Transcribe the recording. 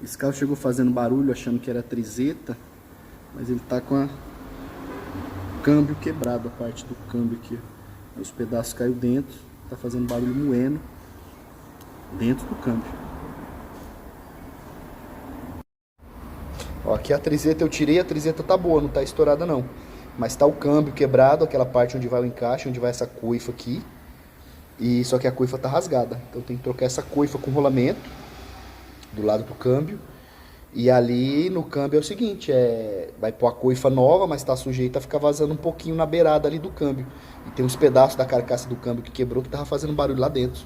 Esse carro chegou fazendo barulho achando que era trizeta, mas ele tá com o câmbio quebrado, a parte do câmbio aqui. Os pedaços caiu dentro, tá fazendo barulho moendo dentro do câmbio. Ó, aqui a trizeta eu tirei, a trizeta tá boa, não tá estourada não. Mas tá o câmbio quebrado, aquela parte onde vai o encaixe, onde vai essa coifa aqui. E só que a coifa tá rasgada, então tem que trocar essa coifa com rolamento do lado do câmbio. E ali no câmbio é o seguinte, vai pôr a coifa nova, mas tá sujeita a ficar vazando um pouquinho na beirada ali do câmbio. E tem uns pedaços da carcaça do câmbio que quebrou que tava fazendo barulho lá dentro.